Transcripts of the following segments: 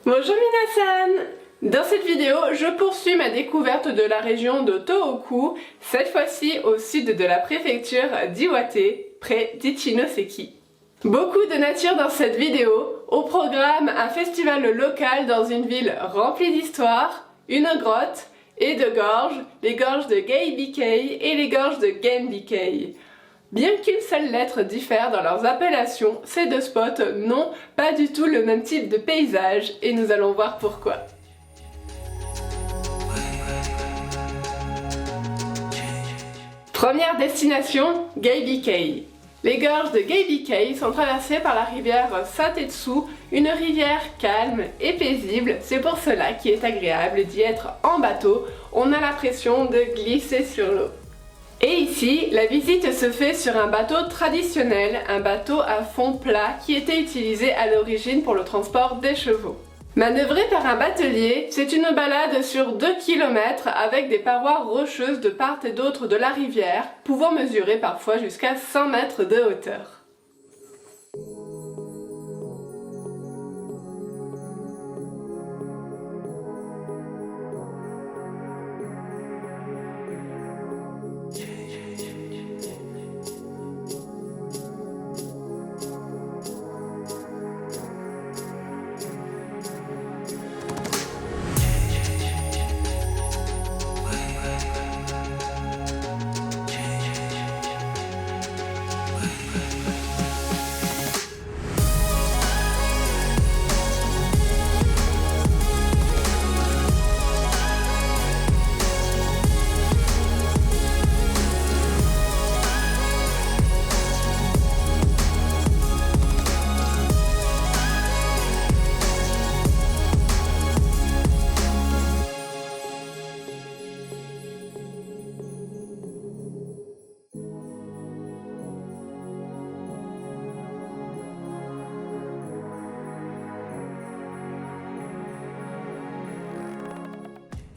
Bonjour Minasan! Dans cette vidéo, je poursuis ma découverte de la région de Tohoku, cette fois-ci au sud de la préfecture d'Iwate, près d'Ichinoseki. Beaucoup de nature dans cette vidéo, au programme un festival local dans une ville remplie d'histoire, une grotte et de gorges, les gorges de Geibikei et les gorges de Genbikei. Bien qu'une seule lettre diffère dans leurs appellations, ces deux spots n'ont pas du tout le même type de paysage et nous allons voir pourquoi. Première destination, Geibikei. Les gorges de Geibikei sont traversées par la rivière Satetsu, une rivière calme et paisible, c'est pour cela qu'il est agréable d'y être en bateau, on a l'impression de glisser sur l'eau. Et ici, la visite se fait sur un bateau traditionnel, un bateau à fond plat qui était utilisé à l'origine pour le transport des chevaux. Manœuvré par un batelier, c'est une balade sur 2 km avec des parois rocheuses de part et d'autre de la rivière, pouvant mesurer parfois jusqu'à 100 mètres de hauteur.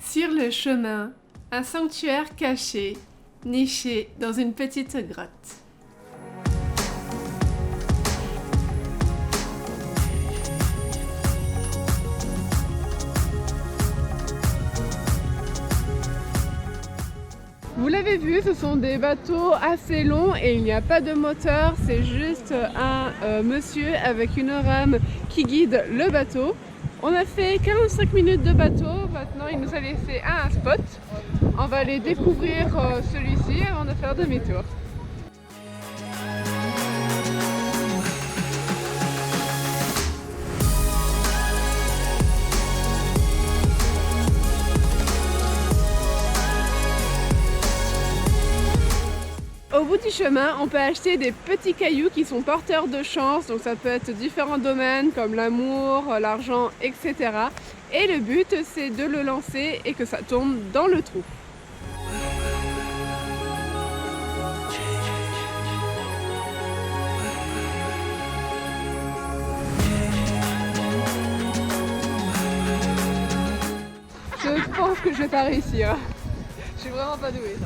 Sur le chemin, un sanctuaire caché, niché dans une petite grotte. Vous l'avez vu, ce sont des bateaux assez longs et il n'y a pas de moteur, c'est juste un monsieur avec une rame qui guide le bateau. On a fait 45 minutes de bateau, maintenant il nous a laissé à un spot. On va aller découvrir celui-ci avant de faire demi-tour. Au bout du chemin, on peut acheter des petits cailloux qui sont porteurs de chance, donc ça peut être différents domaines comme l'amour, l'argent, etc. Et le but, c'est de le lancer et que ça tombe dans le trou. Je pense que je vais pas réussir. Je suis vraiment pas douée.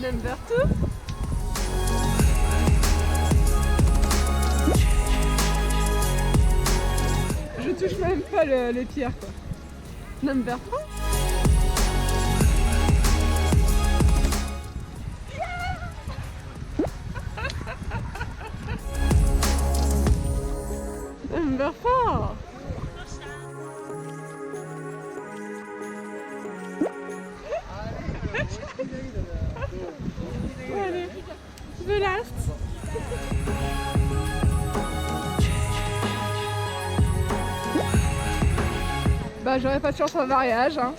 Number 2. Je touche même pas les pierres quoi. Number 3. Number 4. Allez, the last. Bah j'aurais pas de chance en mariage hein.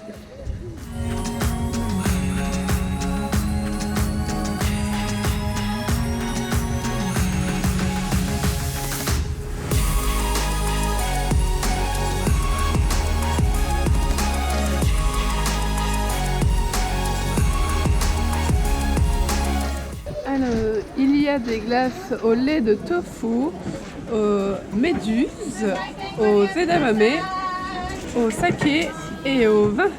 Alors, il y a des glaces au lait de tofu, aux méduses, aux edamame, au saké et au vin.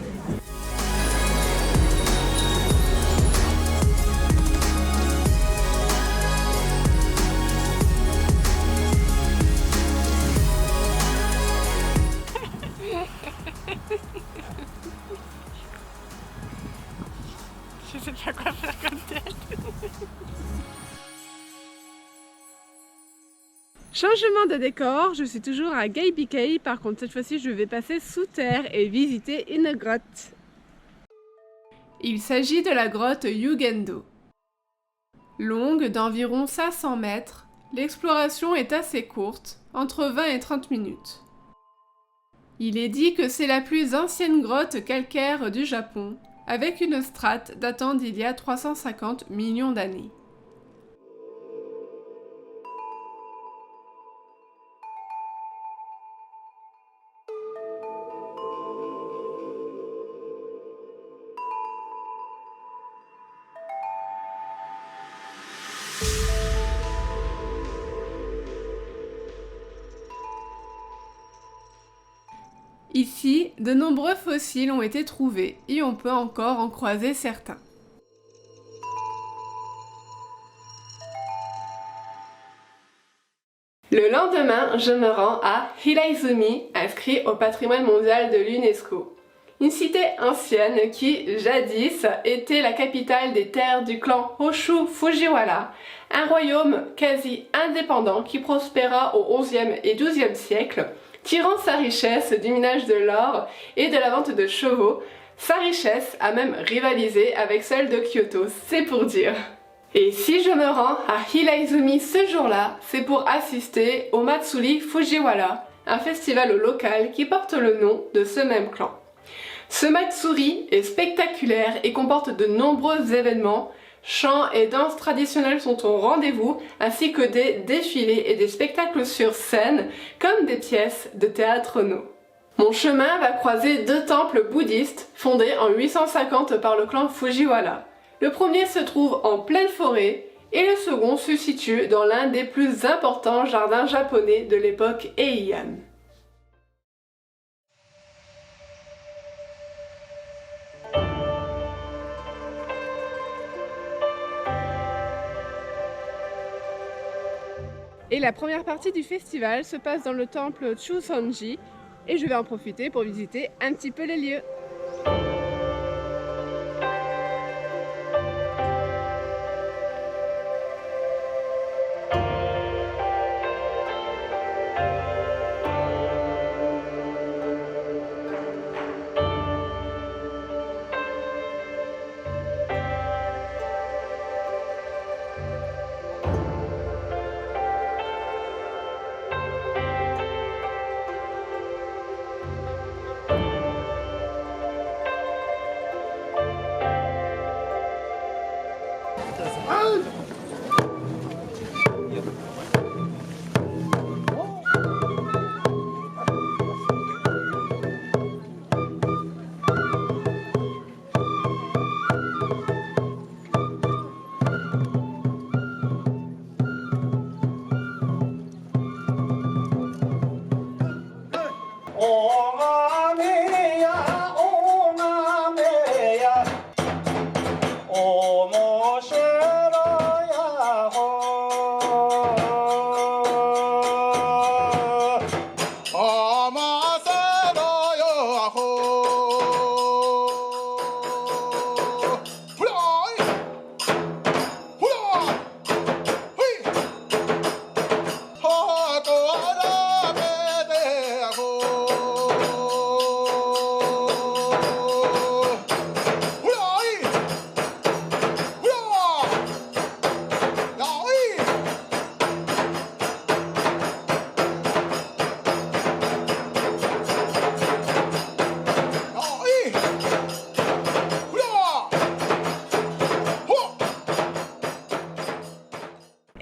Je sais pas quoi faire comme tête. Changement de décor, je suis toujours à Gay-BK, par contre cette fois-ci je vais passer sous terre et visiter une grotte. Il s'agit de la grotte Yugendo. Longue d'environ 500 mètres, l'exploration est assez courte, entre 20 et 30 minutes. Il est dit que c'est la plus ancienne grotte calcaire du Japon, avec une strate datant d'il y a 350 millions d'années. Ici, de nombreux fossiles ont été trouvés et on peut encore en croiser certains. Le lendemain, je me rends à Hiraizumi, inscrit au patrimoine mondial de l'UNESCO. Une cité ancienne qui, jadis, était la capitale des terres du clan Hoshu Fujiwara, un royaume quasi indépendant qui prospéra au XIe et XIIe siècle, tirant sa richesse du minage de l'or et de la vente de chevaux. Sa richesse a même rivalisé avec celle de Kyoto, c'est pour dire. Et si je me rends à Hiraizumi ce jour-là, c'est pour assister au Matsuri Fujiwara, un festival local qui porte le nom de ce même clan. Ce Matsuri est spectaculaire et comporte de nombreux événements. Chants et danses traditionnelles sont au rendez-vous, ainsi que des défilés et des spectacles sur scène, comme des pièces de théâtre no. Mon chemin va croiser deux temples bouddhistes, fondés en 850 par le clan Fujiwara. Le premier se trouve en pleine forêt, et le second se situe dans l'un des plus importants jardins japonais de l'époque Heian. Et la première partie du festival se passe dans le temple Chusonji et je vais en profiter pour visiter un petit peu les lieux.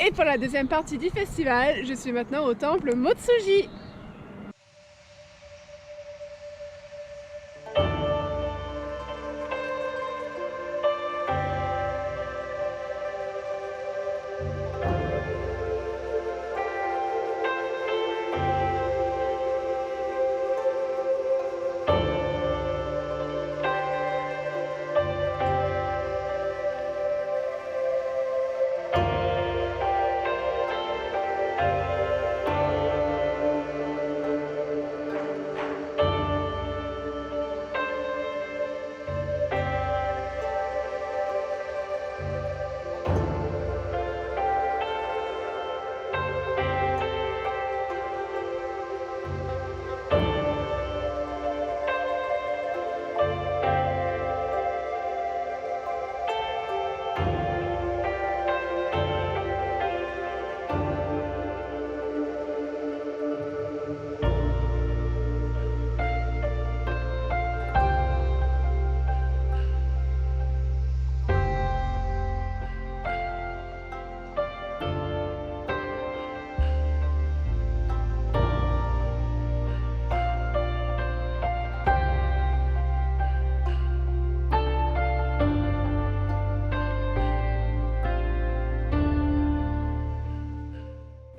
Et pour la deuxième partie du festival, je suis maintenant au temple Motsuji.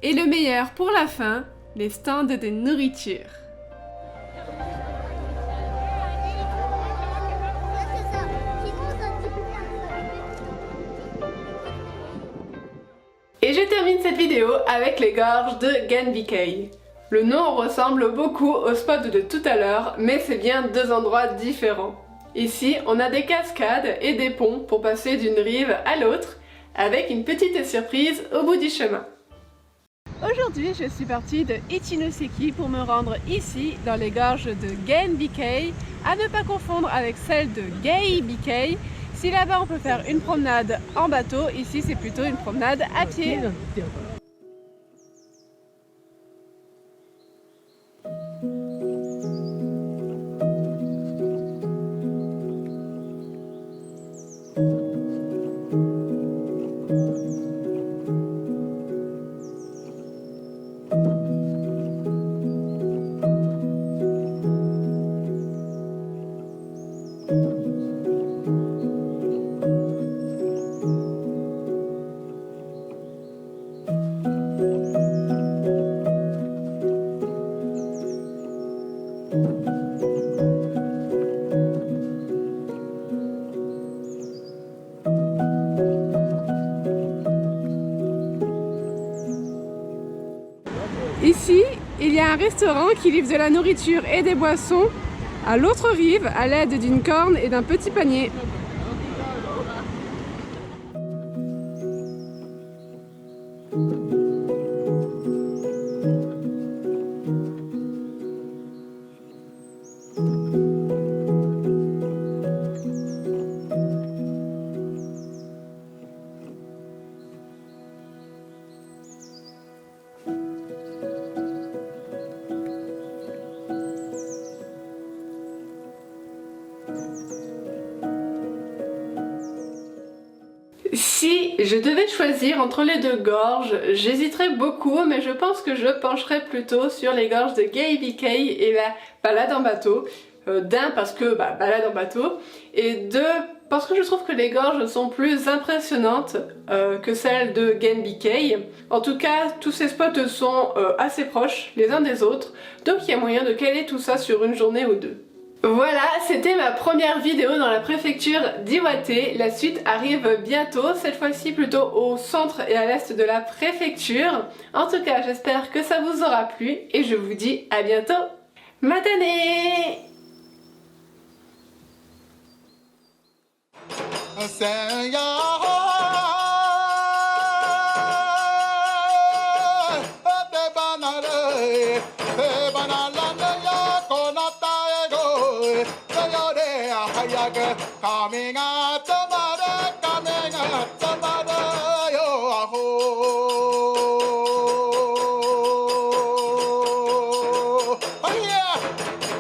Et le meilleur pour la fin, les stands de nourriture. Et je termine cette vidéo avec les gorges de Genbikei. Le nom ressemble beaucoup au spot de tout à l'heure, mais c'est bien deux endroits différents. Ici, on a des cascades et des ponts pour passer d'une rive à l'autre, avec une petite surprise au bout du chemin. Aujourd'hui, je suis partie de Ichinoseki pour me rendre ici, dans les gorges de Genbikei, à ne pas confondre avec celle de Geibikei. Si là-bas on peut faire une promenade en bateau, ici c'est plutôt une promenade à pied. Ici, il y a un restaurant qui livre de la nourriture et des boissons à l'autre rive à l'aide d'une corne et d'un petit panier. Si je devais choisir entre les deux gorges, j'hésiterais beaucoup, mais je pense que je pencherais plutôt sur les gorges de Geibikei et la balade en bateau. D'un, parce que balade en bateau, et deux, parce que je trouve que les gorges sont plus impressionnantes que celles de Genbikei. En tout cas, tous ces spots sont assez proches les uns des autres, donc il y a moyen de caler tout ça sur une journée ou deux. Voilà, c'était ma première vidéo dans la préfecture d'Iwate. La suite arrive bientôt, cette fois-ci plutôt au centre et à l'est de la préfecture. En tout cas, j'espère que ça vous aura plu et je vous dis à bientôt. Matane! Coming out.